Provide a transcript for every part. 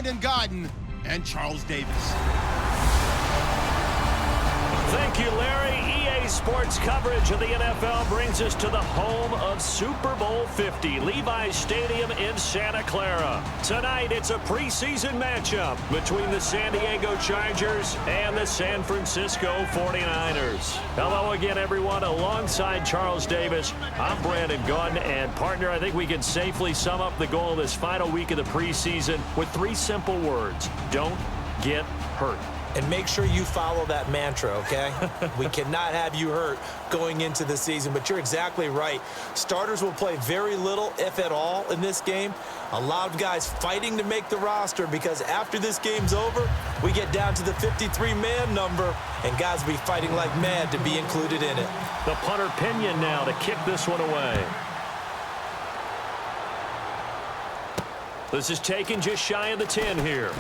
Brandon Gaudin and Charles Davis. Thank you, Larry. EA Sports coverage of the NFL brings us to the home of Super Bowl 50, Levi's Stadium in Santa Clara. Tonight, it's a preseason matchup between the San Diego Chargers and the San Francisco 49ers. Hello again, everyone. Alongside Charles Davis, I'm Brandon Gaudin, and partner, I think we can safely sum up the goal of this final week of the preseason with 3 simple words: don't get hurt. And make sure you follow that mantra, okay? We cannot have you hurt going into the season, but you're exactly right. Starters will play very little, if at all, in this game. A lot of guys fighting to make the roster because after this game's over, we get down to the 53-man number, and guys will be fighting like mad to be included in it. The punter Pinion now to kick this one away. This is taken just shy of the 10 here.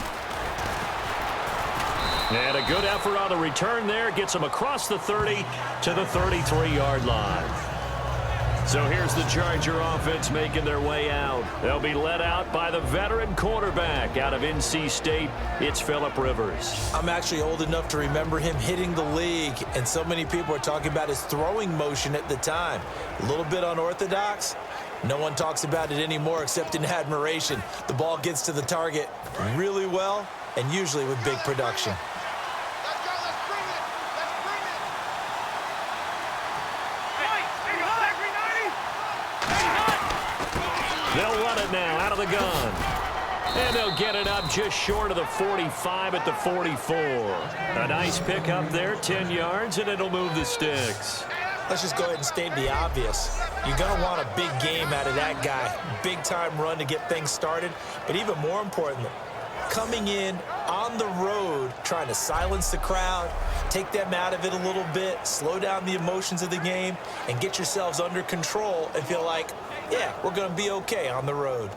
And a good effort on the return there. Gets him across the 30 to the 33-yard line. So here's the Charger offense making their way out. They'll be led out by the veteran quarterback out of NC State. It's Phillip Rivers. I'm actually old enough to remember him hitting the league, and so many people are talking about his throwing motion at the time. A little bit unorthodox. No one talks about it anymore except in admiration. The ball gets to the target really well and usually with big production. They'll run it now out of the gun. And they'll get it up just short of the 45 at the 44. A nice pickup there, 10 yards, and it'll move the sticks. Let's just go ahead and state the obvious. You're going to want a big game out of that guy. Big-time run to get things started. But even more importantly, coming in on the road, trying to silence the crowd, take them out of it a little bit, slow down the emotions of the game, and get yourselves under control and feel like, yeah, we're going to be okay on the road.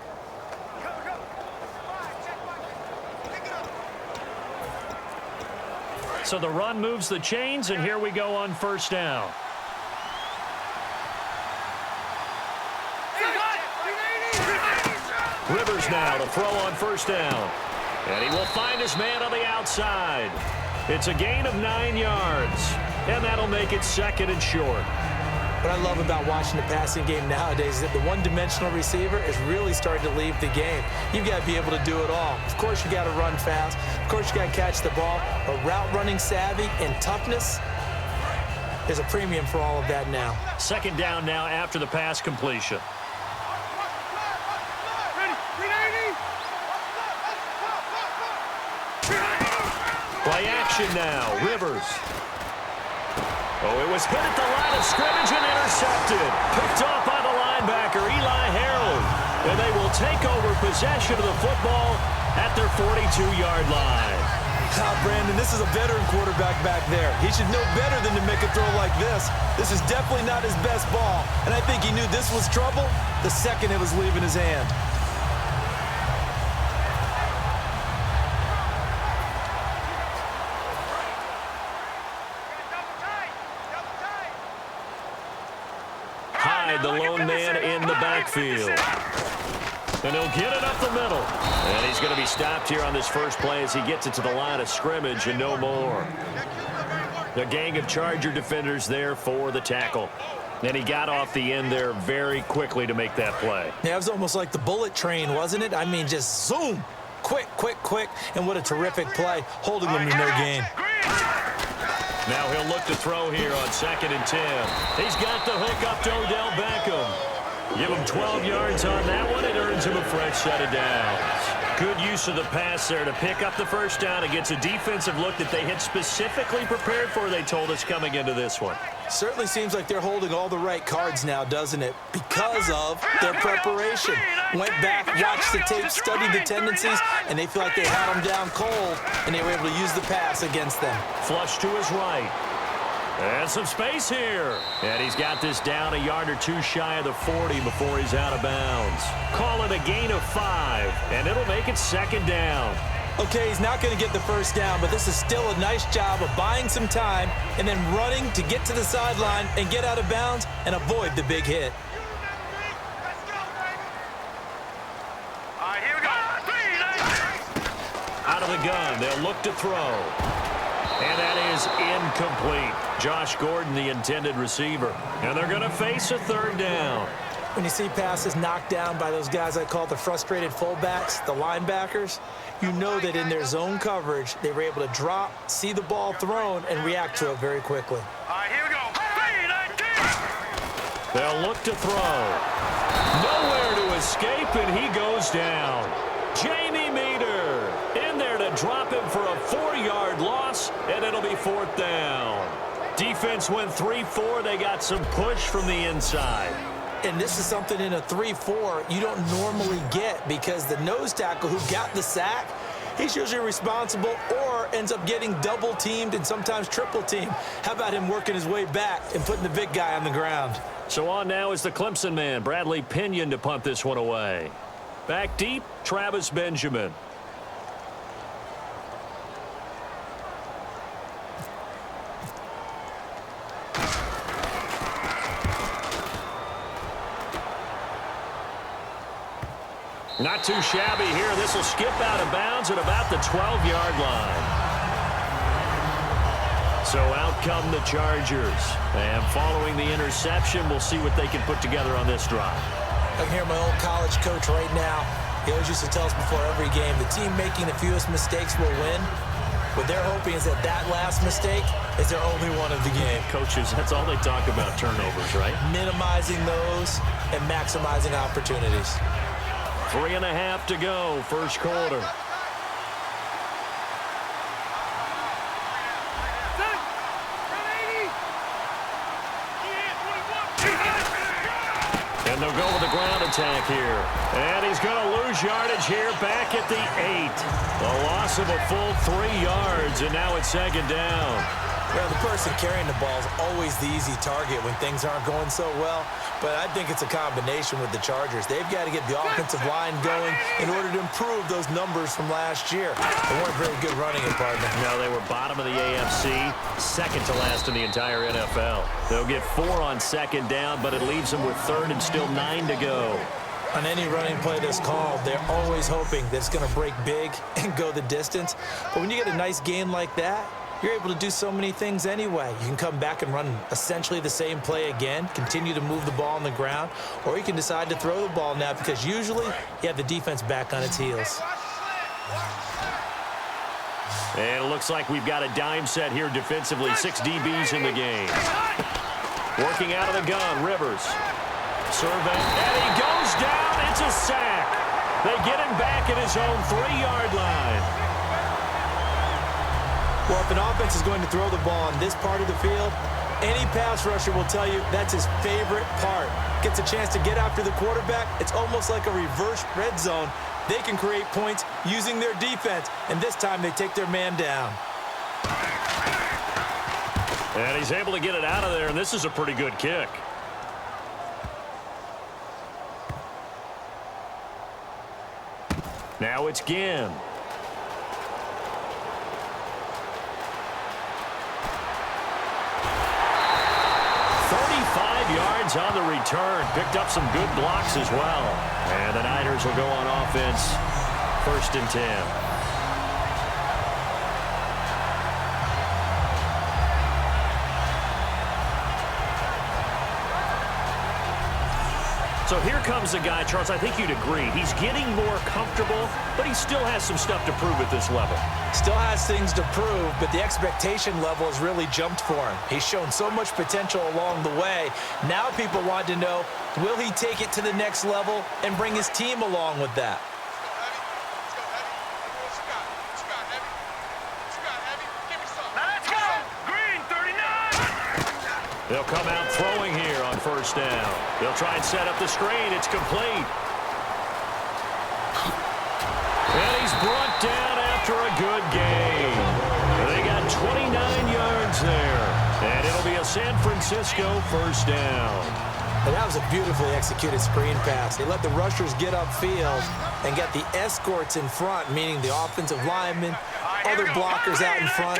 So the run moves the chains, and here we go on first down. Rivers now to throw on first down. And he will find his man on the outside. It's a gain of 9 yards. And that'll make it second and short. What I love about watching the passing game nowadays is that the one-dimensional receiver is really starting to leave the game. You've got to be able to do it all. Of course, you got to run fast. Of course, you got to catch the ball. But route running savvy and toughness, there's a premium for all of that now. Second down now after the pass completion. Play action now. Rivers. Oh, it was hit at the line of scrimmage and intercepted. Picked off by the linebacker, Eli Harold. And they will take over possession of the football at their 42-yard line. Brandon, this is a veteran quarterback back there. He should know better than to make a throw like this. This is definitely not his best ball. And I think he knew this was trouble the second it was leaving his hand. The lone man in the backfield. And he'll get it up the middle. And he's going to be stopped here on this first play as he gets it to the line of scrimmage and no more. The gang of Charger defenders there for the tackle. And he got off the end there very quickly to make that play. Yeah, it was almost like the bullet train, wasn't it? I mean, just zoom. Quick, quick, quick. And what a terrific play, holding them to no gain. Now he'll look to throw here on 2nd and 10. He's got the hook up to Odell Beckham. Give him 12 yards on that one. It earns him a fresh set of downs. Good use of the pass there to pick up the first down against a defensive look that they had specifically prepared for, they told us, coming into this one. Certainly seems like they're holding all the right cards now, doesn't it? Because of their preparation. Went back, watched the tape, studied the tendencies, and they feel like they had them down cold, and they were able to use the pass against them. Flush to his right. And some space here. And he's got this down a yard or two shy of the 40 before he's out of bounds. Call it a gain of 5, and it'll make it second down. Okay, he's not going to get the first down, but this is still a nice job of buying some time and then running to get to the sideline and get out of bounds and avoid the big hit. Out of the gun, they'll look to throw. And that is incomplete. Josh Gordon, the intended receiver. And they're going to face a third down. When you see passes knocked down by those guys I call the frustrated fullbacks, the linebackers, you know that in their zone coverage, they were able to drop, see the ball thrown, and react to it very quickly. All right, here we go. They'll look to throw. Nowhere to escape, and he goes down. Jamie Meter in there to drop him for a 4-yard loss, and it'll be fourth down. Defense went 3-4. They got some push from the inside. And this is something in a 3-4 you don't normally get because the nose tackle who got the sack, he's usually responsible or ends up getting double-teamed and sometimes triple-teamed. How about him working his way back and putting the big guy on the ground? So on now is the Clemson man, Bradley Pinion, to punt this one away. Back deep, Travis Benjamin. Not too shabby here. This will skip out of bounds at about the 12-yard line. So out come the Chargers. And following the interception, we'll see what they can put together on this drive. I can hear my old college coach right now. He always used to tell us before every game, the team making the fewest mistakes will win. What they're hoping is that that last mistake is their only one of the game. Coaches, that's all they talk about, turnovers, right? Minimizing those and maximizing opportunities. 3.5 to go, first quarter. And they'll go with the ground attack here. And he's going to lose yardage here back at the 8. A loss of a full 3 yards, and now it's second down. Well, the person carrying the ball is always the easy target when things aren't going so well. But I think it's a combination with the Chargers. They've got to get the offensive line going in order to improve those numbers from last year. They weren't very good running it, partner. No, they were bottom of the AFC, second to last in the entire NFL. They'll get 4 on second down, but it leaves them with third and still 9 to go. On any running play that's called, they're always hoping that it's going to break big and go the distance. But when you get a nice gain like that, you're able to do so many things anyway. You can come back and run essentially the same play again, continue to move the ball on the ground, or you can decide to throw the ball now because usually you have the defense back on its heels. And it looks like we've got a dime set here defensively. 6 DBs in the game. Working out of the gun, Rivers. Survey, and he goes down. It's a sack. They get him back at his own 3-yard line. Well, if an offense is going to throw the ball on this part of the field, any pass rusher will tell you that's his favorite part. Gets a chance to get after the quarterback. It's almost like a reverse red zone. They can create points using their defense, and this time they take their man down. And he's able to get it out of there, and this is a pretty good kick. Now it's Ginn. Yards on the return. Picked up some good blocks as well. And the Niners will go on offense. 1st and 10. So here comes a guy, Charles, I think you'd agree. He's getting more comfortable, but he still has some stuff to prove at this level. Still has things to prove, but the expectation level has really jumped for him. He's shown so much potential along the way. Now people want to know, will he take it to the next level and bring his team along with that? They'll come out throwing here on 1st down. They'll try and set up the screen. It's complete. And he's brought down after a good game. They got 29 yards there. And it'll be a San Francisco 1st down. And that was a beautifully executed screen pass. They let the rushers get upfield and got the escorts in front, meaning the offensive linemen, other blockers out in front.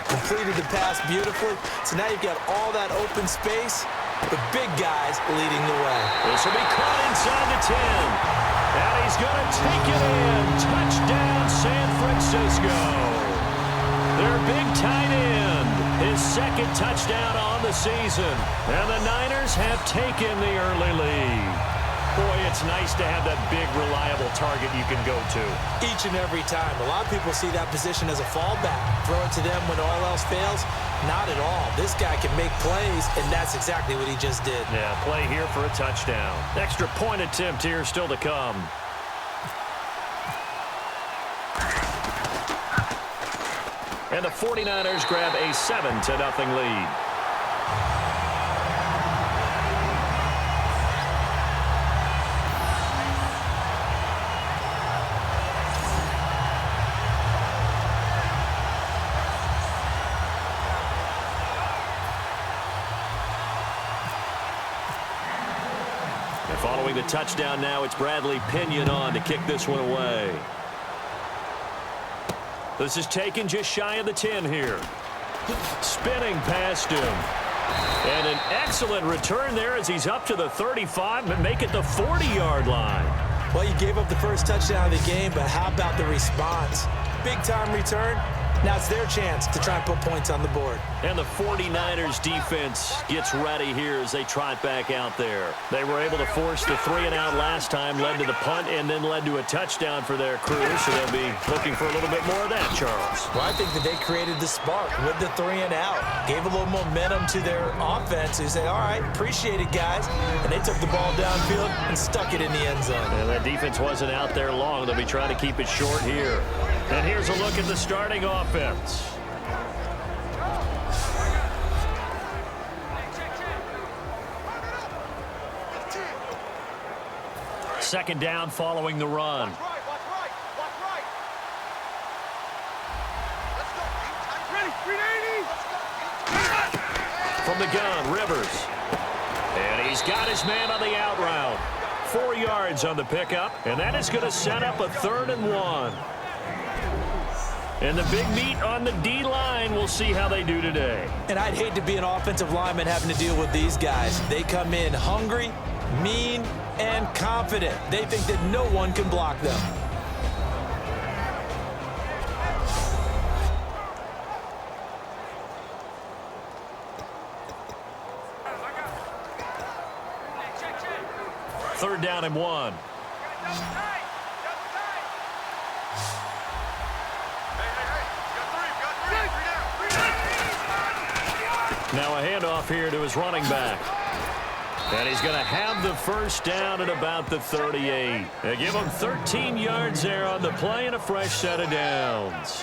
Completed the pass beautifully. So now you've got all that open space, the big guys leading the way. This will be caught inside the 10. And he's going to take it in. Touchdown, San Francisco. Francisco. Their big tight end, his second touchdown on the season. And the Niners have taken the early lead. Boy, it's nice to have that big, reliable target you can go to. Each and every time. A lot of people see that position as a fallback. Throw it to them when all else fails. Not at all. This guy can make plays, and that's exactly what he just did. Yeah, play here for a touchdown. Extra point attempt here still to come. And the 49ers grab a 7-0 lead. And following the touchdown now, it's Bradley Pinion on to kick this one away. This is taken just shy of the 10 here. Spinning past him. And an excellent return there as he's up to the 35 and make it the 40-yard line. Well, you gave up the first touchdown of the game, but how about the response? Big-time return. Now it's their chance to try and put points on the board. And the 49ers defense gets ready here as they trot back out there. They were able to force the 3-and-out last time, led to the punt, and then led to a touchdown for their crew. So they'll be looking for a little bit more of that, Charles. Well, I think that they created the spark with the 3-and-out. Gave a little momentum to their offense. Who say, all right, appreciate it, guys. And they took the ball downfield and stuck it in the end zone. And that defense wasn't out there long. They'll be trying to keep it short here. And here's a look at the starting offense. Second down following the run. From the gun, Rivers. And he's got his man on the out route. 4 yards on the pickup, and that is going to set up a 3rd and 1. And the big meat on the D-line, we'll see how they do today. And I'd hate to be an offensive lineman having to deal with these guys. They come in hungry, mean, and confident. They think that no one can block them. Third down and 1. Now a handoff here to his running back. And he's going to have the first down at about the 38. They give him 13 yards there on the play and a fresh set of downs.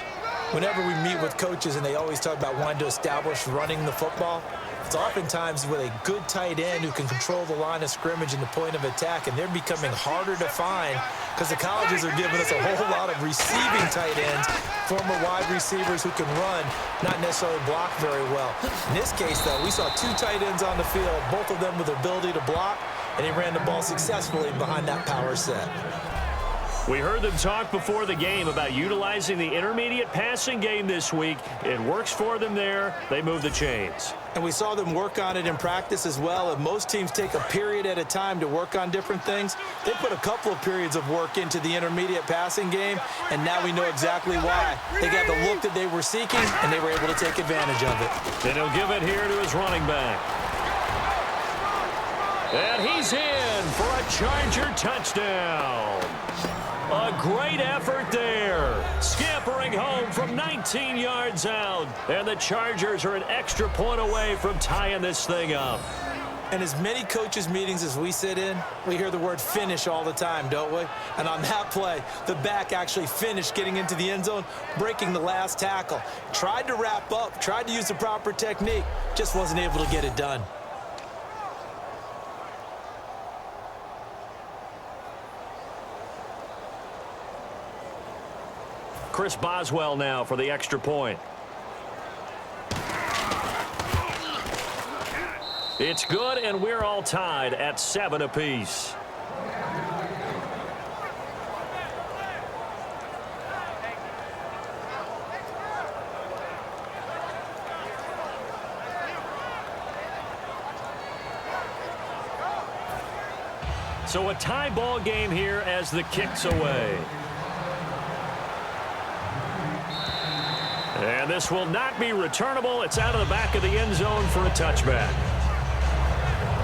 Whenever we meet with coaches and they always talk about wanting to establish running the football, it's oftentimes with a good tight end who can control the line of scrimmage and the point of attack, and they're becoming harder to find because the colleges are giving us a whole lot of receiving tight ends, former wide receivers who can run, not necessarily block very well. In this case, though, we saw 2 tight ends on the field, both of them with the ability to block, and he ran the ball successfully behind that power set. We heard them talk before the game about utilizing the intermediate passing game this week. It works for them there. They move the chains. And we saw them work on it in practice as well. If most teams take a period at a time to work on different things, they put a couple of periods of work into the intermediate passing game, and now we know exactly why. They got the look that they were seeking, and they were able to take advantage of it. And he'll give it here to his running back. And he's in for a Charger touchdown. A great effort there. Scampering home from 19 yards out. And the Chargers are an extra point away from tying this thing up. And as many coaches' meetings as we sit in, we hear the word finish all the time, don't we? And on that play, the back actually finished getting into the end zone, breaking the last tackle. Tried to wrap up, tried to use the proper technique, just wasn't able to get it done. Chris Boswell now for the extra point. It's good, and we're all tied at 7 apiece. So a tie ball game here as the kick's away. And this will not be returnable. It's out of the back of the end zone for a touchback.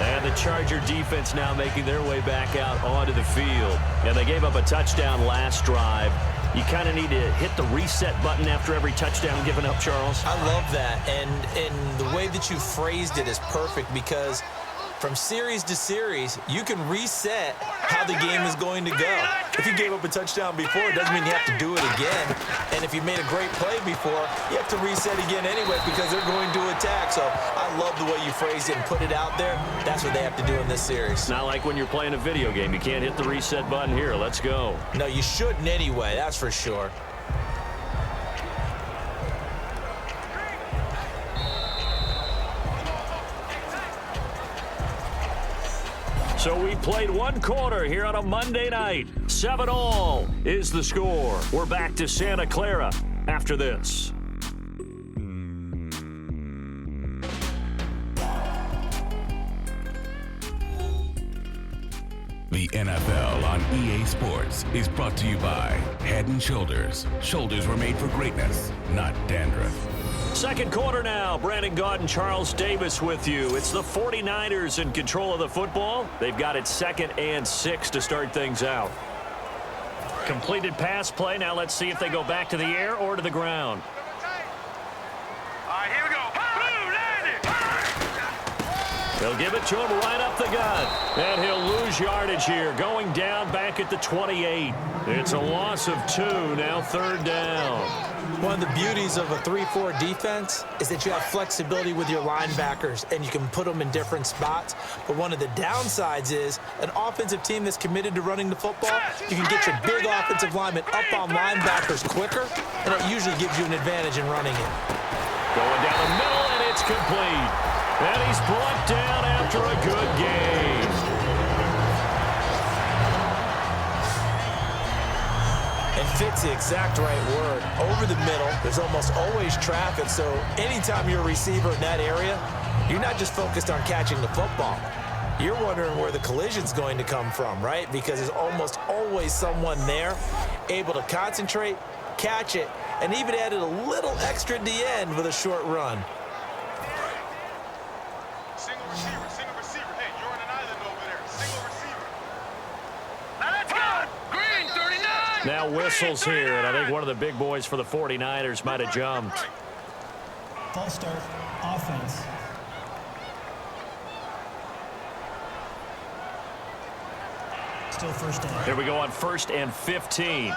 And the Charger defense now making their way back out onto the field. And they gave up a touchdown last drive. You kind of need to hit the reset button after every touchdown given up, Charles. I love that. And the way that you phrased it is perfect because from series to series, you can reset how the game is going to go. If you gave up a touchdown before, it doesn't mean you have to do it again. And if you made a great play before, you have to reset again anyway because they're going to attack. So I love the way you phrased it and put it out there. That's what they have to do in this series. It's not like when you're playing a video game. You can't hit the reset button here. Let's go. No, you shouldn't anyway. That's for sure. So we played one quarter here on a Monday night. 7-all is the score. We're back to Santa Clara after this. The NFL on EA Sports is brought to you by Head & Shoulders. Shoulders were made for greatness, not dandruff. Second quarter now. Brandon Gaud and Charles Davis with you. It's the 49ers in control of the football. They've got it 2nd and 6 to start things out. Completed pass play. Now let's see if they go back to the air or to the ground. All right, here we go. They'll give it to him right up the gut. And he'll lose yardage here. Going down back at the 28. It's a loss of 2. Now 3rd down. One of the beauties of a 3-4 defense is that you have flexibility with your linebackers and you can put them in different spots. But one of the downsides is an offensive team that's committed to running the football, you can get your big offensive linemen up on linebackers quicker, and it usually gives you an advantage in running it. Going down the middle, and it's complete. And he's brought down after a good game. And fit's the exact right word. Over the middle, there's almost always traffic, so anytime you're a receiver in that area, you're not just focused on catching the football. You're wondering where the collision's going to come from, right? Because there's almost always someone there able to concentrate, catch it, and even added a little extra at the end with a short run. Single receiver. Hey, you're on an island over there. Single receiver. Now let's go. Green 39. Now whistles here, and I think one of the big boys for the 49ers might have jumped. False start, offense. Still first down. Here we go on 1st and 15.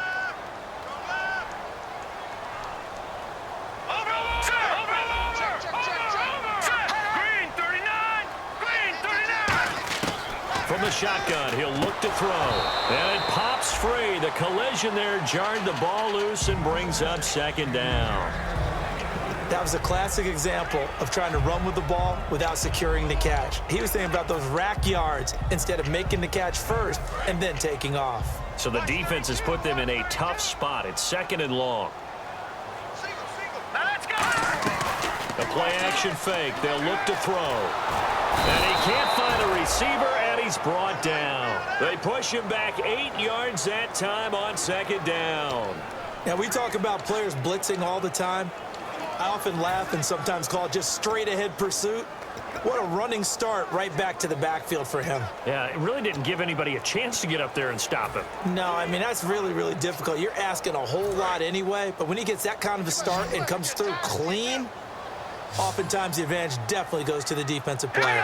From the shotgun, he'll look to throw. And it pops free. The collision there jarred the ball loose and brings up 2nd down. That was a classic example of trying to run with the ball without securing the catch. He was thinking about those rack yards instead of making the catch first and then taking off. So the defense has put them in a tough spot. It's 2nd and long. Now let's go. The play action fake. They'll look to throw. And he can't find a receiver, and he's brought down. They push him back 8 yards that time on 2nd down. Now, we talk about players blitzing all the time. I often laugh and sometimes call it just straight-ahead pursuit. What a running start right back to the backfield for him. Yeah, it really didn't give anybody a chance to get up there and stop him. No, I mean, that's really, really difficult. You're asking a whole lot anyway, but when he gets that kind of a start and comes through clean, oftentimes the advantage definitely goes to the defensive player.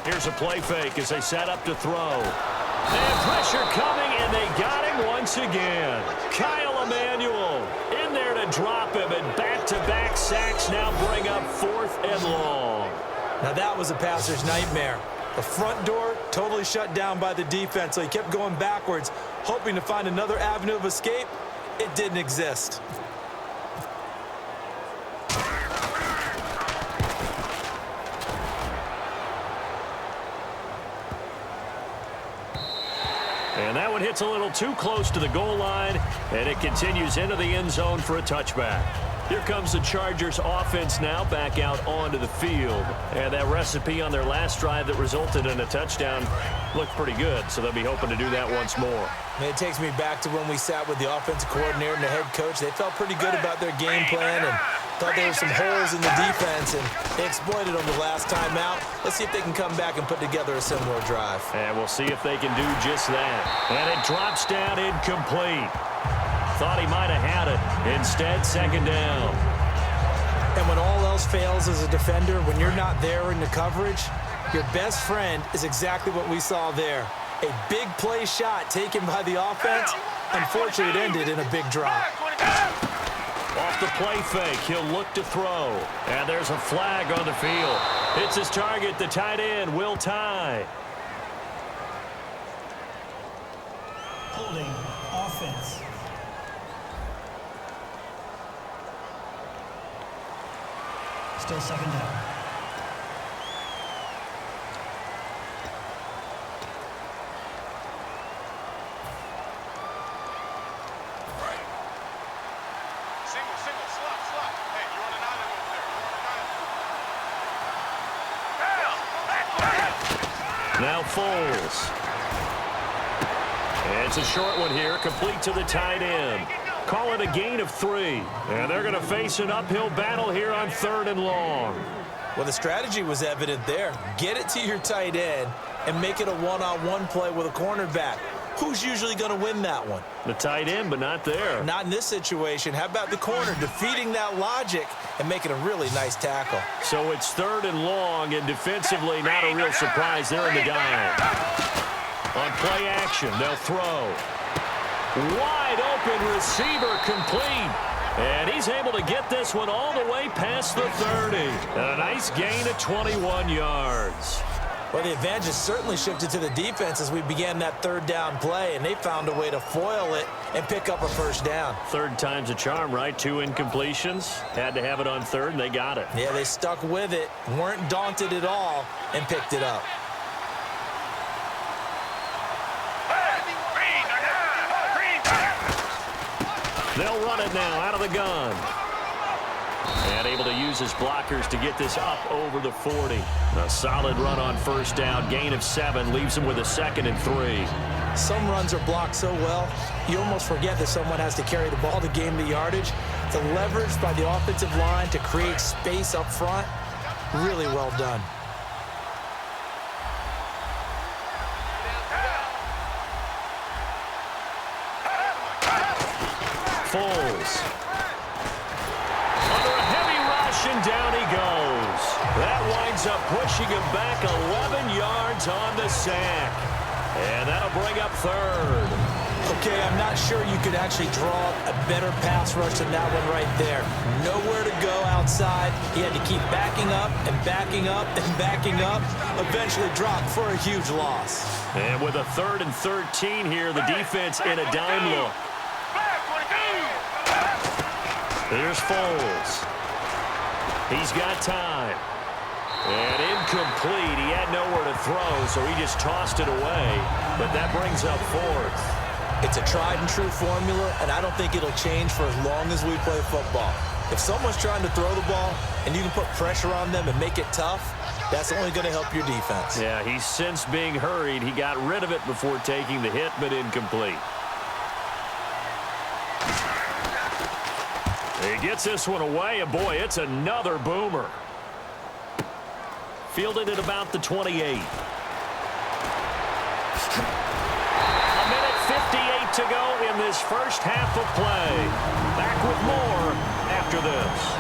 Here's a play fake as they set up to throw. And pressure coming, and they got him once again. Kyle Emanuel in there to drop him, and back-to-back sacks now bring up 4th and long. Now that was a passer's nightmare. The front door totally shut down by the defense, so he kept going backwards, hoping to find another avenue of escape. It didn't exist. And that one hits a little too close to the goal line, and it continues into the end zone for a touchback. Here comes the Chargers offense now back out onto the field. And that recipe on their last drive that resulted in a touchdown looked pretty good, so they'll be hoping to do that once more. And it takes me back to when we sat with the offensive coordinator and the head coach. They felt pretty good about their game plan and thought there were some holes in the defense, and they exploited them the last time out. Let's see if they can come back and put together a similar drive. And we'll see if they can do just that. And it drops down incomplete. Thought he might have had it. Instead, second down. And when all else fails as a defender, when you're not there in the coverage, your best friend is exactly what we saw there. A big play shot taken by the offense. Unfortunately, it ended in a big drop. Off the play fake, he'll look to throw. And there's a flag on the field. It's his target, the tight end, Will Tye. Holding offense. Still second down. Single, slot. Hey, you're on an island over there. Now Foles. It's a short one here, complete to the tight end. Call it a gain of 3. And they're going to face an uphill battle here on 3rd and long. Well, the strategy was evident there. Get it to your tight end and make it a one-on-one play with a cornerback. Who's usually going to win that one? The tight end, but not there. Not in this situation. How about the corner defeating that logic and making a really nice tackle? So it's 3rd and long, and defensively not a real surprise there in the dime. On play action, they'll throw. Wide open receiver complete. And he's able to get this one all the way past the 30. And a nice gain of 21 yards. Well, the advantage has certainly shifted to the defense as we began that 3rd down play, and they found a way to foil it and pick up a first down. 3rd time's a charm, right? 2 incompletions. Had to have it on 3rd, and they got it. Yeah, they stuck with it, weren't daunted at all, and picked it up. They'll run it now out of the gun. And able to use his blockers to get this up over the 40. A solid run on first down. Gain of 7 leaves him with a 2nd and 3. Some runs are blocked so well, you almost forget that someone has to carry the ball to gain the yardage. The leverage by the offensive line to create space up front, really well done. Foles. Under a heavy rush, and down he goes. That winds up pushing him back 11 yards on the sack. And that'll bring up 3rd. Okay, I'm not sure you could actually draw a better pass rush than that one right there. Nowhere to go outside. He had to keep backing up and backing up and backing up. Eventually dropped for a huge loss. And with a 3rd and 13 here, the defense in a dime look. Here's Foles. He's got time. And incomplete. He had nowhere to throw, so he just tossed it away. But that brings up 4th. It's a tried-and-true formula, and I don't think it'll change for as long as we play football. If someone's trying to throw the ball and you can put pressure on them and make it tough, that's only going to help your defense. Yeah, he's since being hurried. He got rid of it before taking the hit, but incomplete. He gets this one away, and boy, it's another boomer. Fielded at about the 28. A minute 58 to go in this first half of play. Back with more after this.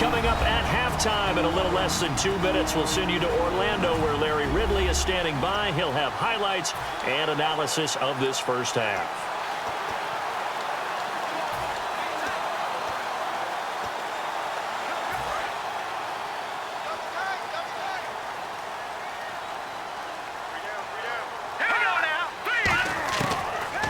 Coming up at halftime in a little less than 2 minutes, we'll send you to Orlando where Larry Ridley is standing by. He'll have highlights and analysis of this first half.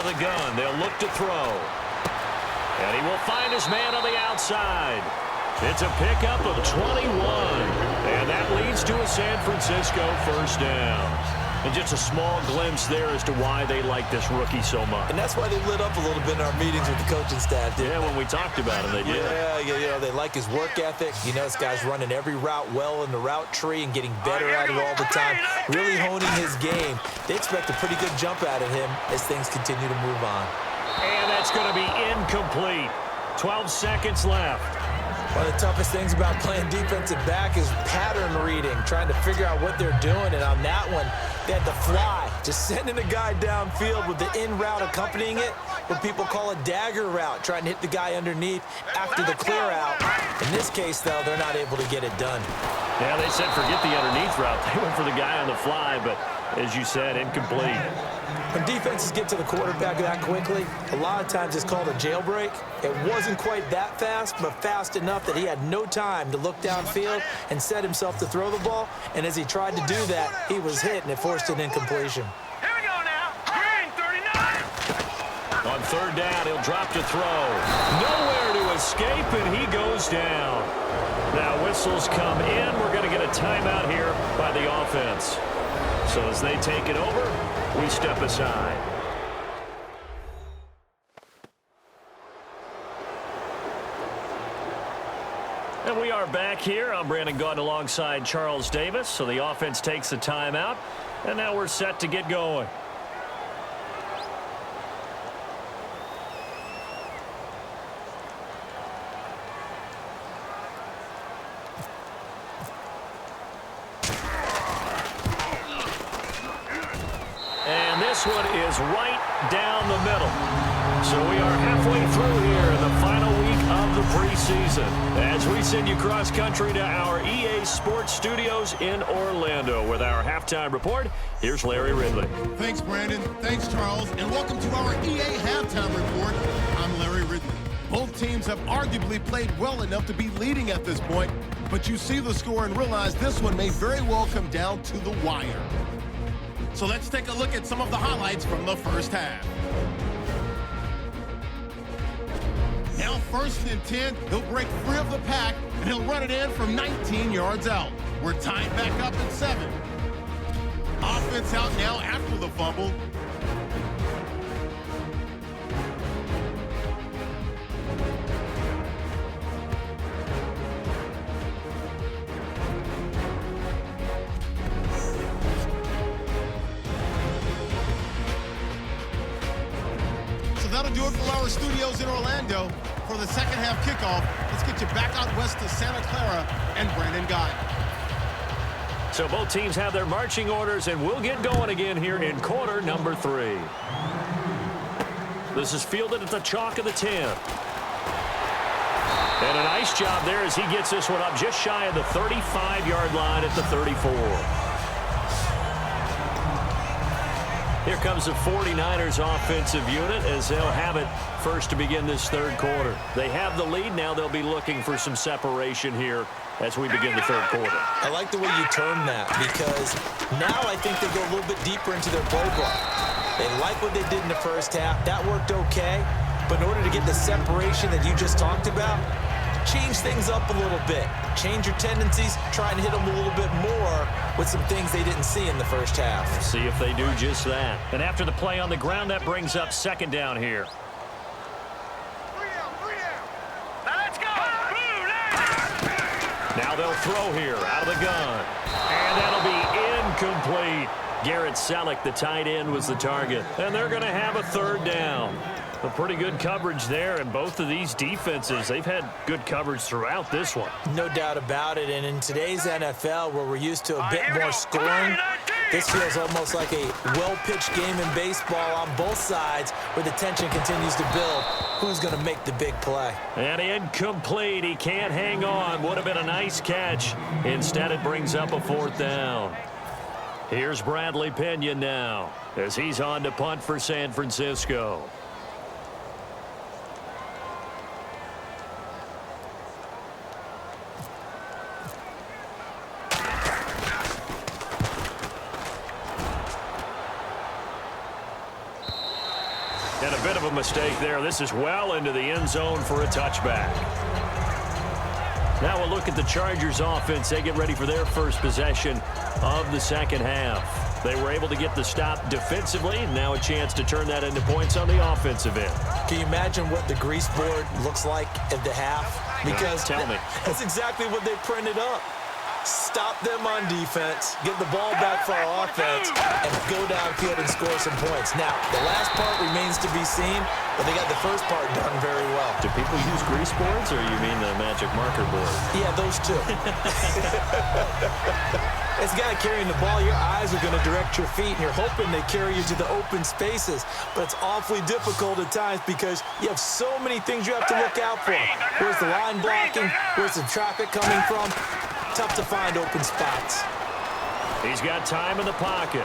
out of the gun. They'll look to throw. And he will find his man on the outside. It's a pickup of 21. And that leads to a San Francisco first down. And just a small glimpse there as to why they like this rookie so much. And that's why they lit up a little bit in our meetings with the coaching staff. Yeah, when we talked about him, they did. Yeah, they like his work ethic. You know, this guy's running every route well in the route tree and getting better at it all the time, really honing his game. They expect a pretty good jump out of him as things continue to move on. And that's going to be incomplete. 12 seconds left. One of the toughest things about playing defensive back is pattern reading, trying to figure out what they're doing. And on that one, they had the fly, just sending a guy downfield with the in route accompanying it, what people call a dagger route, trying to hit the guy underneath after the clear out. In this case, though, they're not able to get it done. Yeah, they said forget the underneath route. They went for the guy on the fly, but as you said, incomplete. When defenses get to the quarterback that quickly, a lot of times it's called a jailbreak. It wasn't quite that fast, but fast enough that he had no time to look downfield and set himself to throw the ball. And as he tried to do that, he was hit, and it forced an incompletion. Here we go now. Green, 39. On third down, he'll drop to throw. Nowhere to escape, and he goes down. Now whistles come in. We're going to get a timeout here by the offense. So as they take it over, we step aside. And we are back here. I'm Brandon Gaunt alongside Charles Davis. So the offense takes the timeout, and now we're set to get going. This one is right down the middle. So we are halfway through here in the final week of the preseason as we send you cross-country to our EA Sports Studios in Orlando with our halftime report. Here's Larry Ridley. Thanks, Brandon. Thanks, Charles. And welcome to our EA halftime report. I'm Larry Ridley. Both teams have arguably played well enough to be leading at this point, but you see the score and realize this one may very well come down to the wire. So let's take a look at some of the highlights from the first half. Now 1st and 10, he'll break free of the pack, and he'll run it in from 19 yards out. We're tied back up at 7. Offense out now after the fumble. That'll do it from our studios in Orlando. For the second half kickoff, let's get you back out west to Santa Clara and Brandon Gaunt. So both teams have their marching orders, and we'll get going again here in quarter number 3. This is fielded at the chalk of the 10. And a nice job there as he gets this one up just shy of the 35-yard line at the 34. Here comes the 49ers offensive unit as they'll have it first to begin this third quarter. They have the lead. Now they'll be looking for some separation here as we begin the third quarter. I like the way you term that because now I think they go a little bit deeper into their playbook. They like what they did in the first half. That worked okay. But in order to get the separation that you just talked about, change things up a little bit. Change your tendencies, try and hit them a little bit more with some things they didn't see in the first half. See if they do just that. And after the play on the ground, that brings up second down here. Now let's go. Now they'll throw here out of the gun. And that'll be incomplete. Garrett Selleck, the tight end, was the target. And they're going to have a third down. A pretty good coverage there, and both of these defenses, they've had good coverage throughout this one. No doubt about it, and in today's NFL, where we're used to a bit more scoring, this feels almost like a well-pitched game in baseball on both sides where the tension continues to build. Who's going to make the big play? And incomplete. He can't hang on. Would have been a nice catch. Instead, it brings up a fourth down. Here's Bradley Pinion now as he's on to punt for San Francisco. And a bit of a mistake there. This is well into the end zone for a touchback. Now we'll look at the Chargers offense. They get ready for their first possession of the second half. They were able to get the stop defensively, and now a chance to turn that into points on the offensive end. Can you imagine what the grease board looks like at the half? Because tell me. That's exactly what they printed up. Stop them on defense, get the ball back for our offense, and go downfield and score some points. Now, the last part remains to be seen, but they got the first part done very well. Do people use grease boards, or you mean the magic marker board? Yeah, those two. As a guy carrying the ball, your eyes are going to direct your feet, and you're hoping they carry you to the open spaces. But it's awfully difficult at times because you have so many things you have to look out for. Where's the line blocking? Where's the traffic coming from? Tough to find open spots. He's got time in the pocket.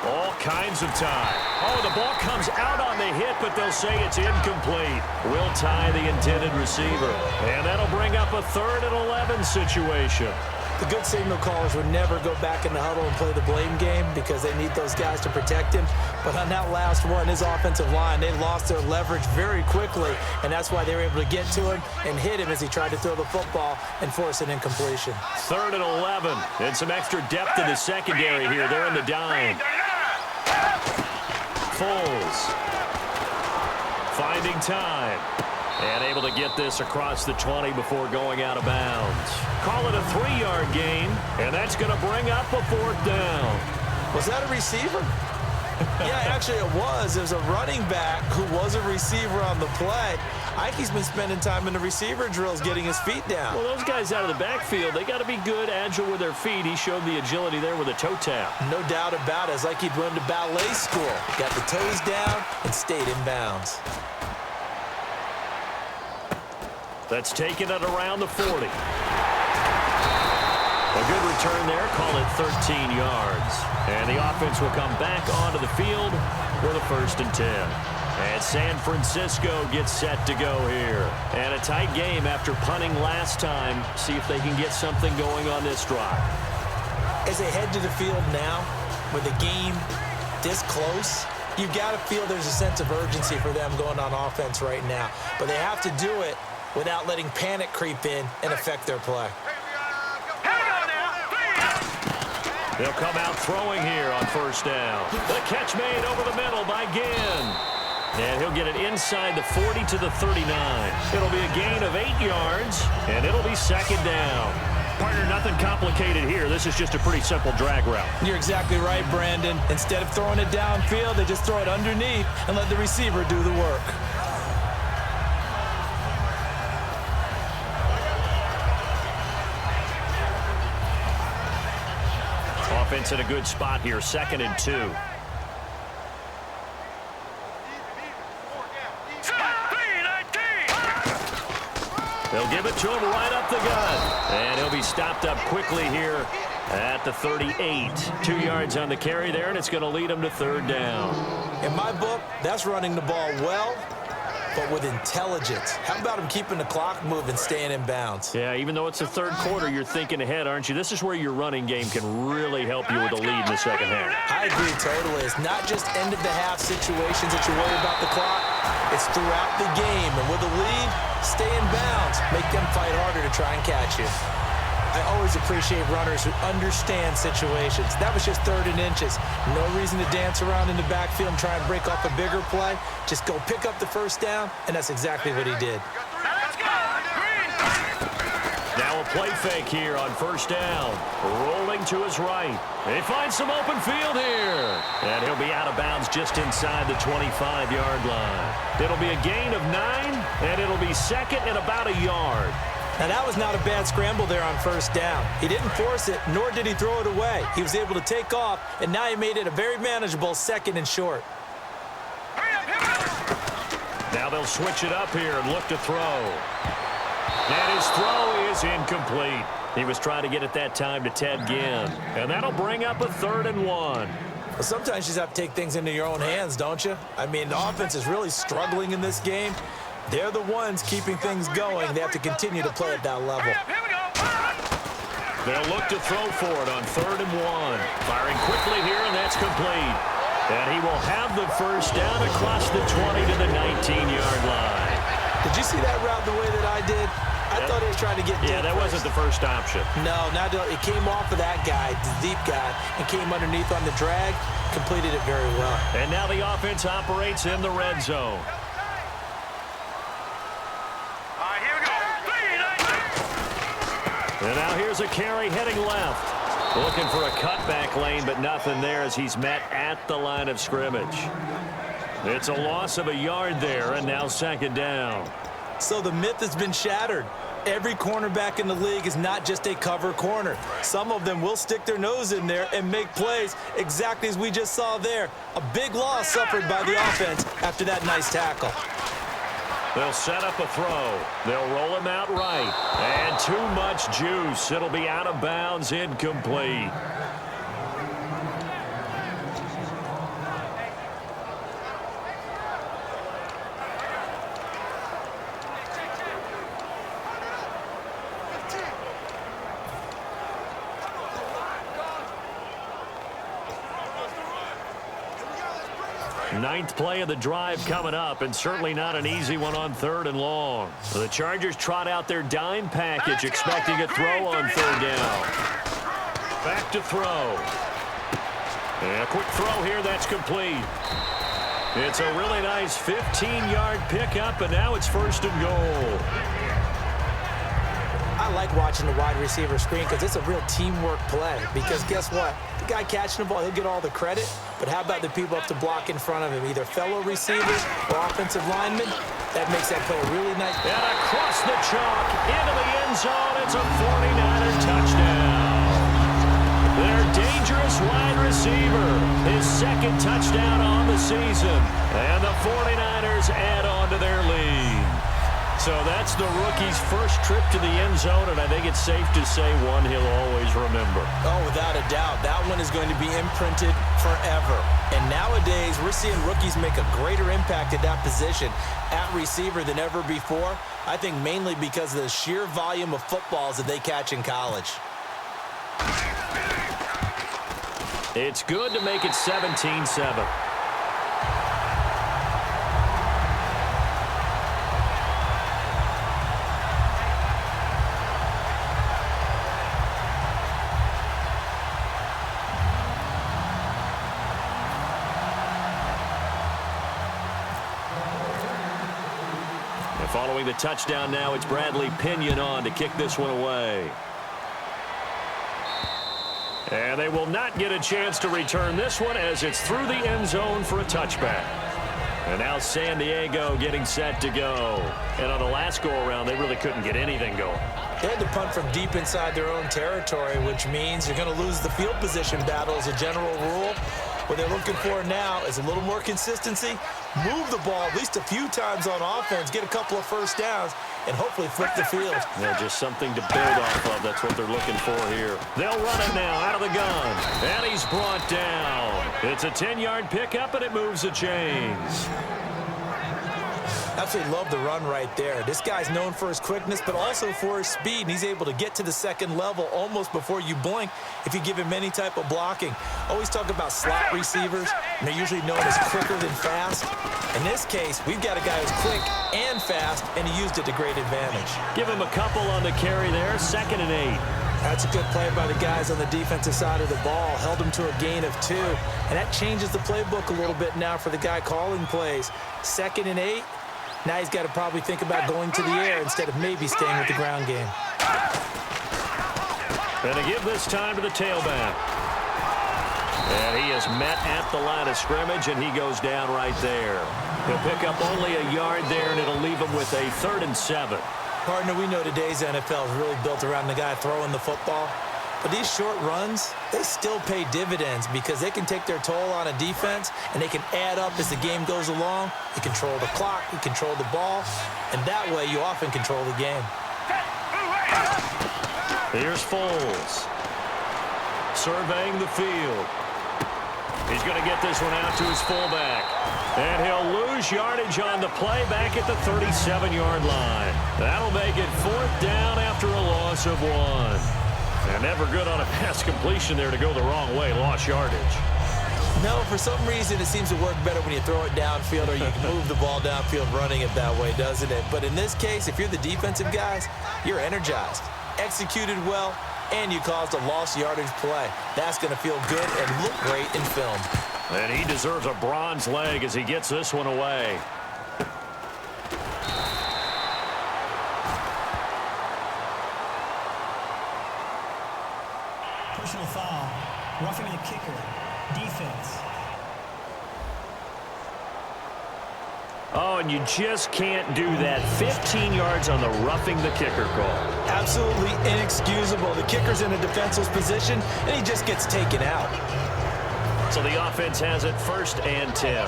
All kinds of time. Oh, the ball comes out on the hit, but they'll say it's incomplete. Will tie the intended receiver. And that'll bring up a 3rd and 11 situation. The good signal callers would never go back in the huddle and play the blame game because they need those guys to protect him. But on that last one, his offensive line, they lost their leverage very quickly, and that's why they were able to get to him and hit him as he tried to throw the football and force an incompletion. 3rd and 11, and some extra depth in the secondary here. They're in the dime. Foles finding time. And able to get this across the 20 before going out of bounds. Call it a 3-yard gain, and that's going to bring up a 4th down. Was that a receiver? Yeah, actually it was. There's a running back who was a receiver on the play. Ike's been spending time in the receiver drills getting his feet down. Well, those guys out of the backfield, they got to be good, agile with their feet. He showed the agility there with a toe tap. No doubt about it. It's like he'd went to ballet school. Got the toes down and stayed in bounds. That's taken it around the 40. A good return there. Call it 13 yards. And the offense will come back onto the field with a 1st and 10. And San Francisco gets set to go here. And a tight game after punting last time. See if they can get something going on this drive. As they head to the field now, with the game this close, you've got to feel there's a sense of urgency for them going on offense right now. But they have to do it without letting panic creep in and affect their play. They'll come out throwing here on 1st down. The catch made over the middle by Ginn. And he'll get it inside the 40 to the 39. It'll be a gain of 8 yards, and it'll be 2nd down. Partner, nothing complicated here. This is just a pretty simple drag route. You're exactly right, Brandon. Instead of throwing it downfield, they just throw it underneath and let the receiver do the work. Offense in a good spot here, 2nd and 2. They'll give it to him right up the gut. And he'll be stopped up quickly here at the 38. 2 yards on the carry there, and it's going to lead him to 3rd down. In my book, that's running the ball well, but with intelligence. How about him keeping the clock moving, staying in bounds? Yeah, even though it's the 3rd quarter, you're thinking ahead, aren't you? This is where your running game can really help you with the lead in the 2nd half. I agree totally. It's not just end-of-the-half situations that you worry about the clock. It's throughout the game. And with the lead, stay in bounds. Make them fight harder to try and catch you. I always appreciate runners who understand situations. That was just 3rd and inches. No reason to dance around in the backfield and try and break off a bigger play. Just go pick up the 1st down, and that's exactly what he did. Now a play fake here on 1st down. Rolling to his right. He finds some open field here. And he'll be out of bounds just inside the 25-yard line. It'll be a gain of 9, and it'll be 2nd and about a yard. Now, that was not a bad scramble there on 1st down. He didn't force it, nor did he throw it away. He was able to take off, and now he made it a very manageable 2nd and short. Now they'll switch it up here and look to throw. And his throw is incomplete. He was trying to get it that time to Ted Ginn. And that'll bring up a 3rd and 1. Well, sometimes you just have to take things into your own hands, don't you? I mean, the offense is really struggling in this game. They're the ones keeping things going. They have to continue to play at that level. They'll look to throw for it on 3rd and 1. Firing quickly here, and that's complete. And he will have the first down across the 20 to the 19-yard line. Did you see that route the way that I did? I thought he was trying to get deep. Yeah, that wasn't the first option. No, it came off of that guy, the deep guy, and came underneath on the drag, completed it very well. And now the offense operates in the red zone. Here we go. And now here's a carry heading left. Looking for a cutback lane, but nothing there as he's met at the line of scrimmage. It's a loss of a yard there, and now second down. So the myth has been shattered. Every cornerback in the league is not just a cover corner. Some of them will stick their nose in there and make plays exactly as we just saw there. A big loss suffered by the offense after that nice tackle. They'll set up a throw. They'll roll him out right. And too much juice. It'll be out of bounds, incomplete. Ninth play of the drive coming up, and certainly not an easy one on 3rd and long. The Chargers trot out their dime package, expecting a throw on 3rd down. Back to throw. And a quick throw here, that's complete. It's a really nice 15-yard pickup, and now it's 1st and goal. I like watching the wide receiver screen because it's a real teamwork play. Because guess what? The guy catching the ball, he'll get all the credit. But how about the people up to block in front of him, either fellow receivers or offensive linemen? That makes that play a really nice. And across the chalk, into the end zone, it's a 49er touchdown. Their dangerous wide receiver, his 2nd touchdown on the season. And the 49ers add on to their lead. So that's the rookie's first trip to the end zone, and I think it's safe to say one he'll always remember. Oh, without a doubt. That one is going to be imprinted forever. And nowadays, we're seeing rookies make a greater impact at that position at receiver than ever before. I think mainly because of the sheer volume of footballs that they catch in college. It's good to make it 17-7. Following the touchdown now, it's Bradley Pinion on to kick this one away. And they will not get a chance to return this one as it's through the end zone for a touchback. And now San Diego getting set to go. And on the last go-around, they really couldn't get anything going. They had to punt from deep inside their own territory, which means you're going to lose the field position battle as a general rule. What they're looking for now is a little more consistency, move the ball at least a few times on offense, get a couple of first downs, and hopefully flip the field. Yeah, just something to build off of. That's what they're looking for here. They'll run it now out of the gun, and he's brought down. It's a 10-yard pickup, and it moves the chains. Absolutely love the run right there. This guy's known for his quickness, but also for his speed. And he's able to get to the 2nd level almost before you blink if you give him any type of blocking. Always talk about slot receivers, and they're usually known as quicker than fast. In this case, we've got a guy who's quick and fast, and he used it to great advantage. Give him a couple on the carry there, 2nd and 8. That's a good play by the guys on the defensive side of the ball. Held him to a gain of 2. And that changes the playbook a little bit now for the guy calling plays. 2nd and 8. Now he's got to probably think about going to the air instead of maybe staying with the ground game. And to give this time to the tailback. And he is met at the line of scrimmage, and he goes down right there. He'll pick up only a yard there, and it'll leave him with a 3rd and 7. Partner, we know today's NFL is really built around the guy throwing the football. But these short runs, they still pay dividends because they can take their toll on a defense, and they can add up as the game goes along. You control the clock, you control the ball, and that way you often control the game. Here's Foles. Surveying the field. He's going to get this one out to his fullback. And he'll lose yardage on the play back at the 37-yard line. That'll make it 4th down after a loss of 1. And never good on a pass completion there to go the wrong way. Lost yardage. No, for some reason, it seems to work better when you throw it downfield or you can move the ball downfield running it that way, doesn't it? But in this case, if you're the defensive guys, you're energized, executed well, and you caused a lost yardage play. That's going to feel good and look great in film. And he deserves a bronze leg as he gets this one away. Personal foul. Roughing the kicker. Defense. Oh, and you just can't do that. 15 yards on the roughing the kicker call. Absolutely inexcusable. The kicker's in a defenseless position, and he just gets taken out. So the offense has it 1st and 10.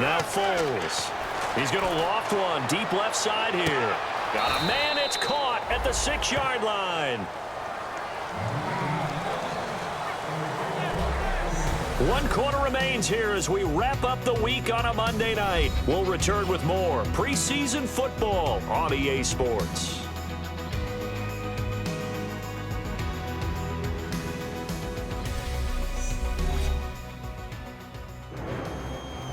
Now Foles. He's going to loft one deep left side here. Got a man. It's caught at the 6-yard line. 1 quarter remains here as we wrap up the week on a Monday night. We'll return with more preseason football on EA Sports.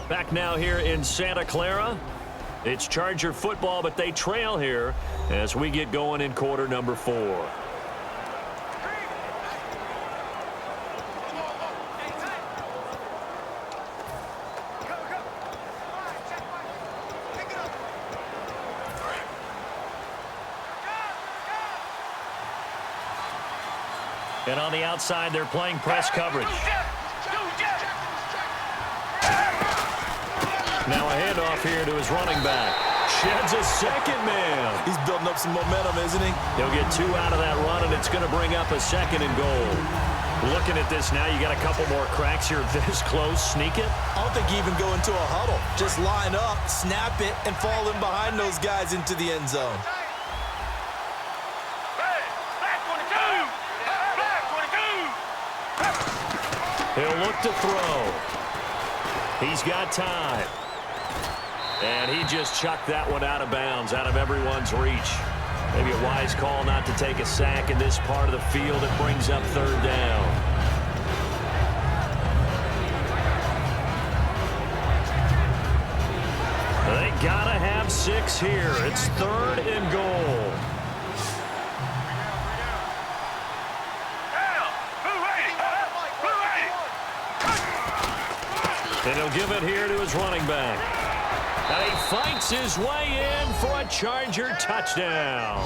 Back now here in Santa Clara. It's Charger football, but they trail here as we get going in quarter number 4. And on the outside, they're playing press coverage. Now a handoff here to his running back. Sheds a second man. He's building up some momentum, isn't he? He'll get 2 out of that run, and it's going to bring up a 2nd and goal. Looking at this now, you got a couple more cracks here this close. Sneak it. I don't think you even go into a huddle. Just line up, snap it, and fall in behind those guys into the end zone. He'll look to throw. He's got time. And he just chucked that one out of bounds, out of everyone's reach. Maybe a wise call not to take a sack in this part of the field. It brings up 3rd down. They gotta have 6 here. It's 3rd and goal. And he'll give it here to his running back. And he fights his way in for a Charger touchdown.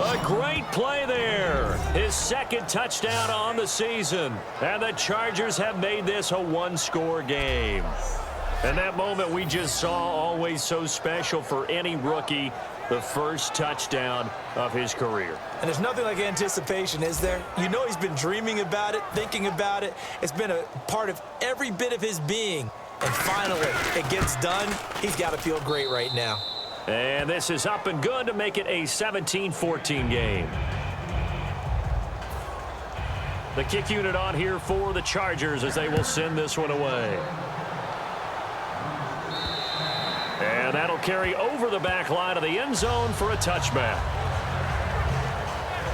A great play there. His 2nd touchdown on the season. And the Chargers have made this a 1-score game. And that moment we just saw, always so special for any rookie. The first touchdown of his career. And there's nothing like anticipation, is there? You know he's been dreaming about it, thinking about it. It's been a part of every bit of his being. And finally, it gets done. He's got to feel great right now. And this is up and good to make it a 17-14 game. The kick unit on here for the Chargers as they will send this one away. And that'll carry over the back line of the end zone for a touchback.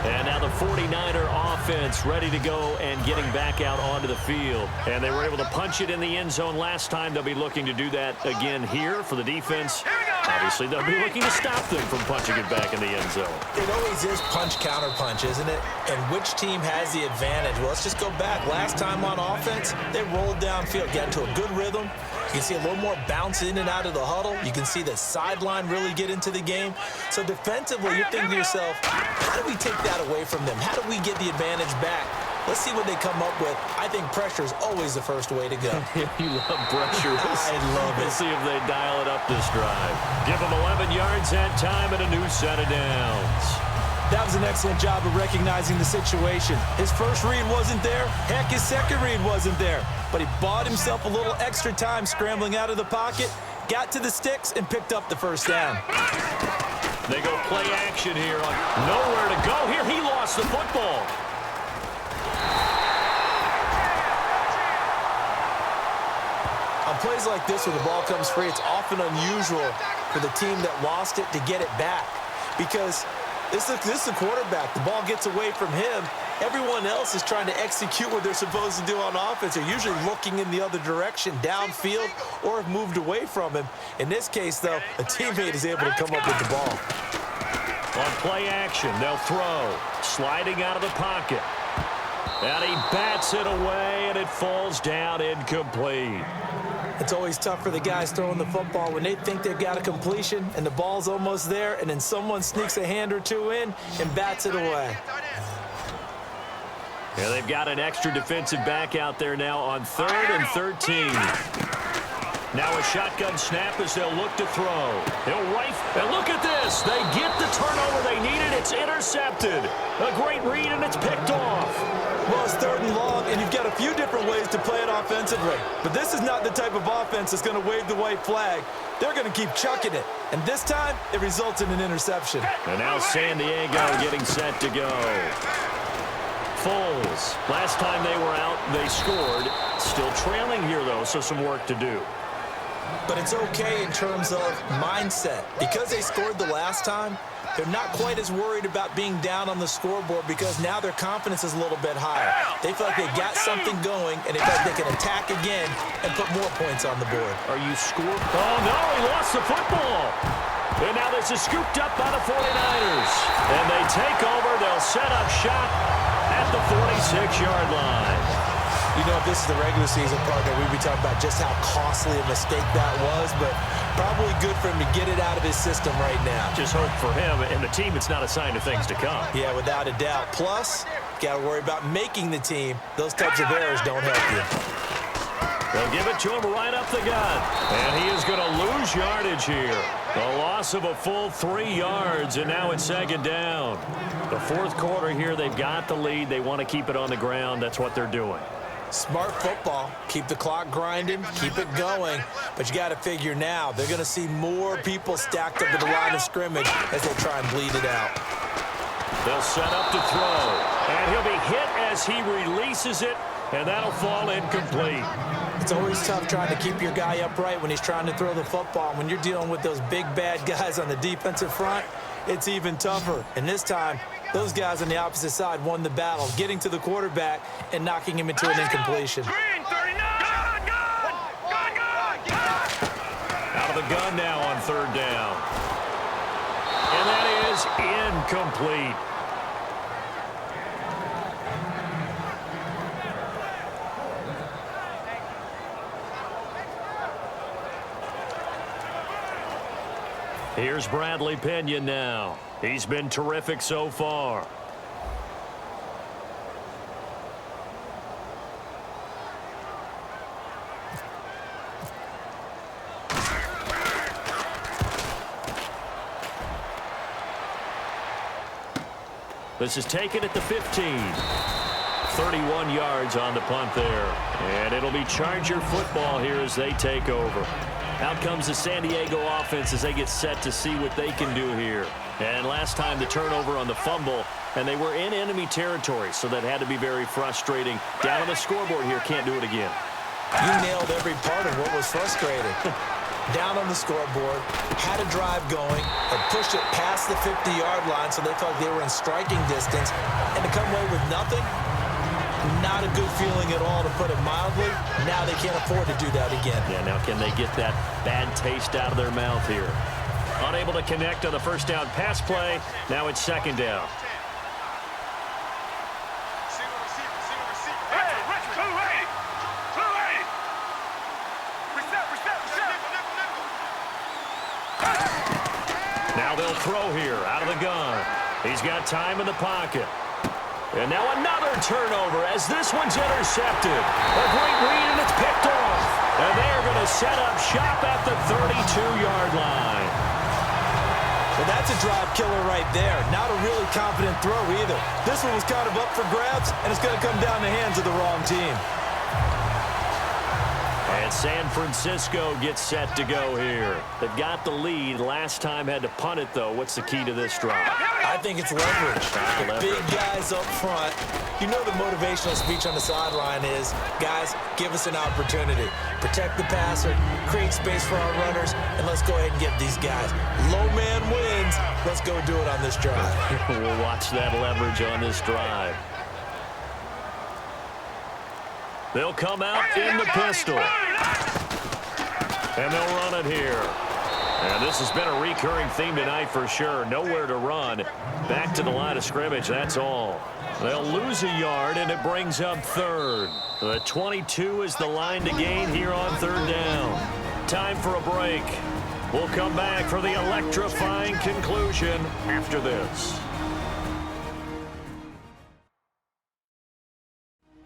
And now the 49er offense ready to go and getting back out onto the field. And they were able to punch it in the end zone last time. They'll be looking to do that again here for the defense. Obviously, they'll be looking to stop them from punching it back in the end zone. It always is punch-counter-punch, isn't it? And which team has the advantage? Well, let's just go back. Last time on offense, they rolled downfield, got into a good rhythm. You can see a little more bounce in and out of the huddle. You can see the sideline really get into the game. So defensively, you're thinking to yourself, how do we take that away from them? How do we get the advantage back? Let's see what they come up with. I think pressure is always the first way to go. You love pressure. I love it. We'll see if they dial it up this drive. Give them 11 yards that time and a new set of downs. That was an excellent job of recognizing the situation. His first read wasn't there. Heck, his second read wasn't there. But he bought himself a little extra time scrambling out of the pocket, got to the sticks, and picked up the first down. They go play action here. Nowhere to go here. He lost the football. On plays like this where the ball comes free, it's often unusual for the team that lost it to get it back. because this is a quarterback. The ball gets away from him. Everyone else is trying to execute what they're supposed to do on offense. They're usually looking in the other direction, downfield, or have moved away from him. In this case, though, a teammate is able to come up with the ball. On play action, they'll throw. Sliding out of the pocket. And he bats it away, and it falls down incomplete. It's always tough for the guys throwing the football when they think they've got a completion and the ball's almost there, and then someone sneaks a hand or two in and bats it away. Yeah, they've got an extra defensive back out there now on 3rd and 13. Now a shotgun snap as they'll look to throw. He'll rifle. And look at this. They get the turnover they needed. It's intercepted. A great read, and it's picked off. Well, it's 3rd and long, and you've got a few different ways to play it offensively. But this is not the type of offense that's going to wave the white flag. They're going to keep chucking it. And this time, it results in an interception. And now San Diego getting set to go. Foles. Last time they were out, they scored. Still trailing here, though, so some work to do. But it's okay in terms of mindset. Because they scored the last time, they're not quite as worried about being down on the scoreboard because now their confidence is a little bit higher. They feel like they got something going, and they feel like they can attack again and put more points on the board. Are you scored? Oh, no, he lost the football. And now this is scooped up by the 49ers. And they take over. They'll set up shop at the 46-yard line. You know, if this is the regular season partner, we'd be talking about just how costly a mistake that was, but probably good for him to get it out of his system right now. Just hope for him and the team it's not a sign of things to come. Yeah, without a doubt. Plus, got to worry about making the team. Those types of errors don't help you. They'll give it to him right up the gut. And he is going to lose yardage here. A loss of a full 3 yards, and now it's 2nd down. The 4th quarter here, they've got the lead. They want to keep it on the ground. That's what they're doing. Smart football. Keep the clock grinding, keep it going. But you got to figure now, they're going to see more people stacked up at the line of scrimmage as they try and bleed it out. They'll set up to throw. And he'll be hit as he releases it, and that'll fall incomplete. It's always tough trying to keep your guy upright when he's trying to throw the football. When you're dealing with those big, bad guys on the defensive front, it's even tougher. And this time, those guys on the opposite side won the battle, getting to the quarterback and knocking him into an incompletion. Out of the gun now on 3rd down. And that is incomplete. Here's Bradley Pinion now. He's been terrific so far. This is taken at the 15. 31 yards on the punt there. And it'll be Charger football here as they take over. Out comes the San Diego offense as they get set to see what they can do here. And last time the turnover on the fumble, and they were in enemy territory, so that had to be very frustrating. Down on the scoreboard here, can't do it again. You nailed every part of what was frustrating. Down on the scoreboard, had a drive going, and pushed it past the 50-yard line so they felt they were in striking distance, and to come away with nothing, not a good feeling at all, to put it mildly. Now they can't afford to do that again. Yeah, now can they get that bad taste out of their mouth here? Unable to connect on the 1st down pass play. Now it's 2nd down. Single receiver. Hey, Rich, 280. 280. Reset. Now they'll throw here out of the gun. He's got time in the pocket. And now another turnover as this one's intercepted. A great read, and it's picked off. And they're going to set up shop at the 32-yard line. Well, that's a drive killer right there. Not a really confident throw either. This one was kind of up for grabs, and it's going to come down the hands of the wrong team. And And San Francisco gets set to go here. They've got the lead. Last time had to punt it, though. What's the key to this drive? I think it's leverage. The big guys up front. You know the motivational speech on the sideline is, guys, give us an opportunity. Protect the passer, create space for our runners, and let's go ahead and get these guys. Low man wins. Let's go do it on this drive. We'll watch that leverage on this drive. They'll come out in the pistol. And they'll run it here. And this has been a recurring theme tonight for sure. Nowhere to run. Back to the line of scrimmage, that's all. They'll lose a yard, and it brings up third. The 22 is the line to gain here on third down. Time for a break. We'll come back for the electrifying conclusion after this.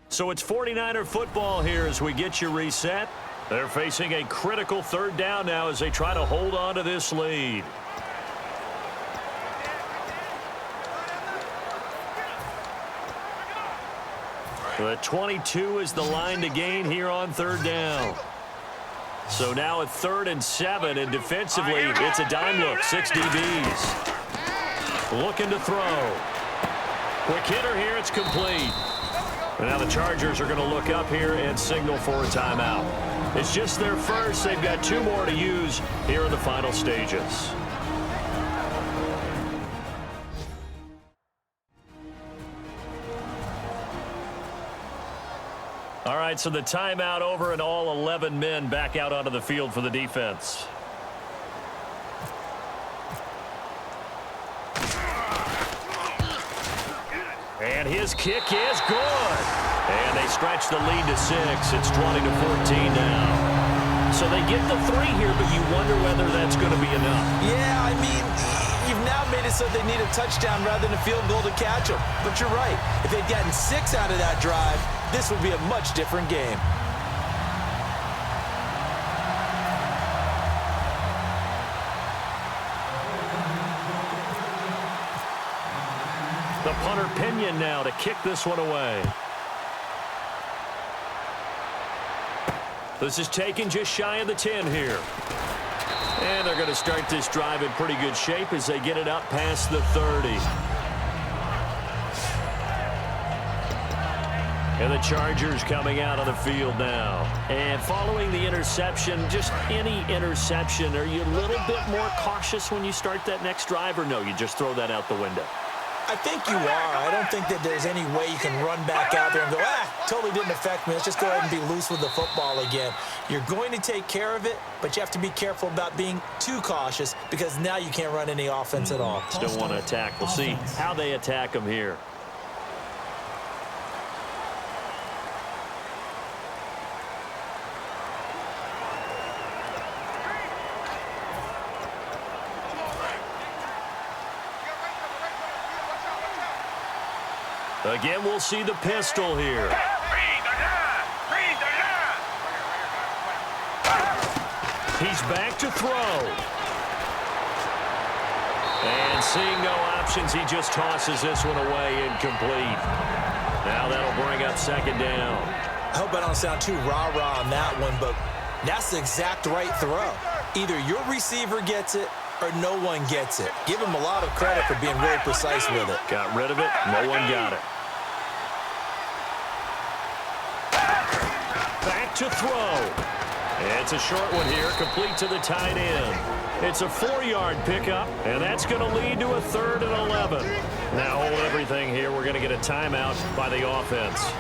So it's 49er football here as we get you reset. They're facing a critical third down now as they try to hold on to this lead. The 22 is the line to gain here on third down. So now at 3rd and 7, and defensively, it's a dime look, 6 DBs. Looking to throw. Quick hitter here, it's complete. And now the Chargers are going to look up here and signal for a timeout. It's just their first. They've got 2 more to use here in the final stages. All right, so the timeout over and all 11 men back out onto the field for the defense. And his kick is good. And they stretch the lead to 6. It's 20-14 now. So they get the 3 here, but you wonder whether that's going to be enough. Yeah, I mean, you've now made it so they need a touchdown rather than a field goal to catch them. But you're right. If they'd gotten 6 out of that drive, this would be a much different game. The punter Pinion now to kick this one away. This is taken just shy of the 10 here. And they're going to start this drive in pretty good shape as they get it up past the 30. And the Chargers coming out on the field now. And following the interception, just any interception, are you a little bit more cautious when you start that next drive, or no, you just throw that out the window? I think you are. I don't think that there's any way you can run back out there and go, totally didn't affect me. Let's just go ahead and be loose with the football again. You're going to take care of it, but you have to be careful about being too cautious because now you can't run any offense at all. Still want to attack. We'll see how they attack them here. Again, we'll see the pistol here. He's back to throw. And seeing no options, he just tosses this one away incomplete. Now that'll bring up 2nd down. I hope I don't sound too rah-rah on that one, but that's the exact right throw. Either your receiver gets it or no one gets it. Give him a lot of credit for being really precise with it. Got rid of it. No one got it. Back to throw. It's a short one here, complete to the tight end. It's a 4-yard pickup, and that's going to lead to a 3rd and 11. Now hold everything here. We're going to get a timeout by the offense.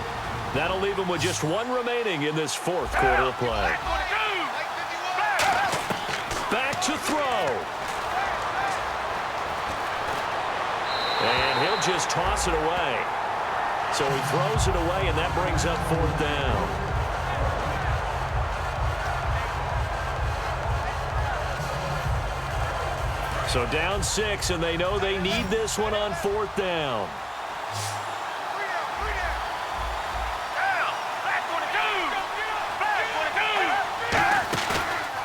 That'll leave them with just 1 remaining in this 4th quarter of play. Back to throw. And he'll just toss it away. So he throws it away, and that brings up 4th down. So down 6, and they know they need this one on 4th down.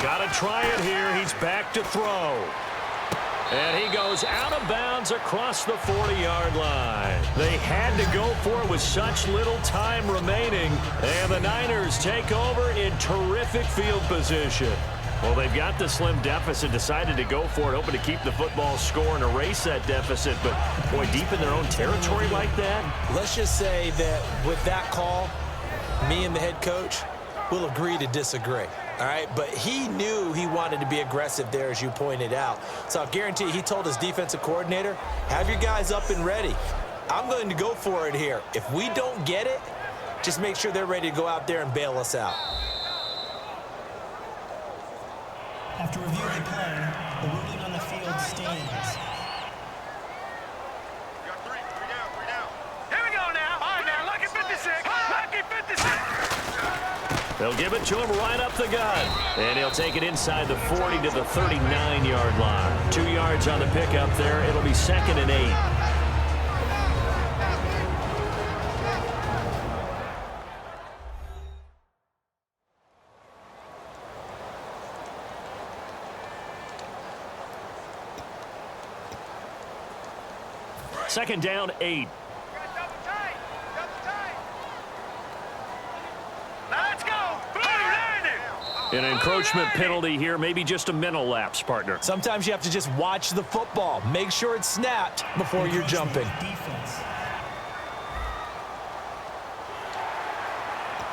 Got to try it here. He's back to throw. And he goes out of bounds across the 40-yard line. They had to go for it with such little time remaining. And the Niners take over in terrific field position. Well, they've got the slim deficit, decided to go for it, hoping to keep the football score and erase that deficit. But, boy, deep in their own territory like that. Let's just say that with that call, me and the head coach will agree to disagree. All right, but he knew he wanted to be aggressive there, as you pointed out. So I guarantee he told his defensive coordinator, have your guys up and ready. I'm going to go for it here. If we don't get it, just make sure they're ready to go out there and bail us out. After reviewing the play, the ruling on the field stands. You got three down. Here we go now. All right, now, lucky 56. Lucky 56. They'll give it to him right up the gut. And he'll take it inside the 40 to the 39-yard line. 2 yards on the pickup there. It'll be 2nd and 8. Second down, 8. Let's go. An encroachment penalty here, maybe just a mental lapse, partner. Sometimes you have to just watch the football. Make sure it's snapped before you're jumping. Defense.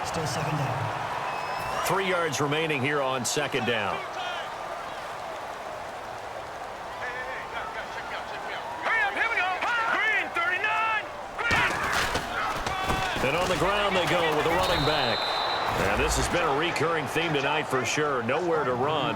Still 2nd down. 3 yards remaining here on 2nd down. And on the ground they go with a running back. And this has been a recurring theme tonight for sure. Nowhere to run.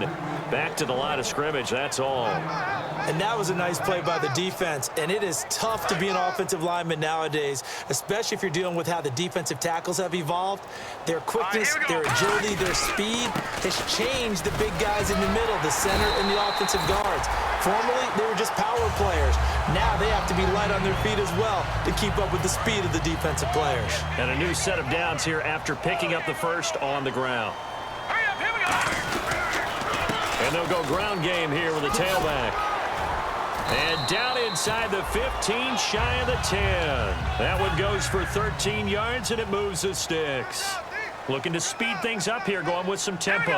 Back to the line of scrimmage, that's all. And that was a nice play by the defense. And it is tough to be an offensive lineman nowadays, especially if you're dealing with how the defensive tackles have evolved. Their quickness, their agility, their speed has changed the big guys in the middle, the center, and the offensive guards. Formerly, they were just power players. Now they have to be light on their feet as well to keep up with the speed of the defensive players. And a new set of downs here after picking up the first on the ground. Hurry up, here we go. And they'll go ground game here with a tailback. And down inside the 15, shy of the 10. That one goes for 13 yards, and it moves the sticks. Looking to speed things up here, going with some tempo.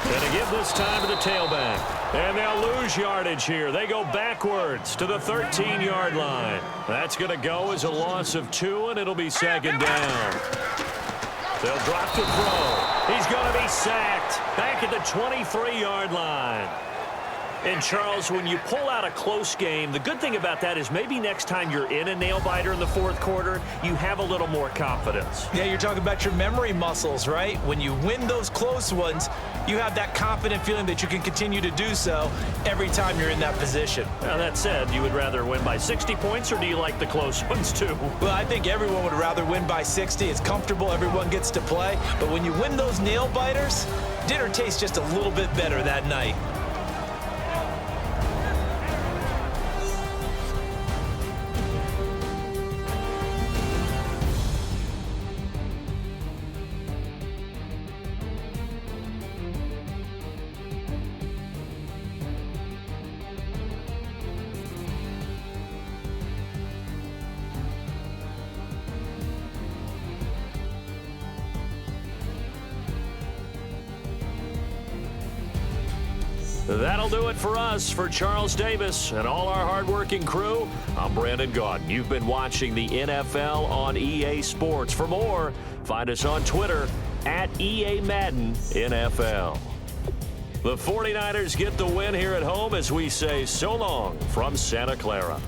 And to give this time to the tailback. And they'll lose yardage here. They go backwards to the 13-yard line. That's going to go as a loss of 2, and it'll be 2nd down. They'll drop the throw. He's going to be sacked back at the 23-yard line. And, Charles, when you pull out a close game, the good thing about that is maybe next time you're in a nail-biter in the 4th quarter, you have a little more confidence. Yeah, you're talking about your memory muscles, right? When you win those close ones, you have that confident feeling that you can continue to do so every time you're in that position. Now, that said, you would rather win by 60 points, or do you like the close ones, too? Well, I think everyone would rather win by 60. It's comfortable. Everyone gets to play. But when you win those nail-biters, dinner tastes just a little bit better that night. That'll do it for us. For Charles Davis and all our hardworking crew, I'm Brandon Gaudin. You've been watching the NFL on EA Sports. For more, find us on Twitter at EA Madden NFL. The 49ers get the win here at home as we say so long from Santa Clara.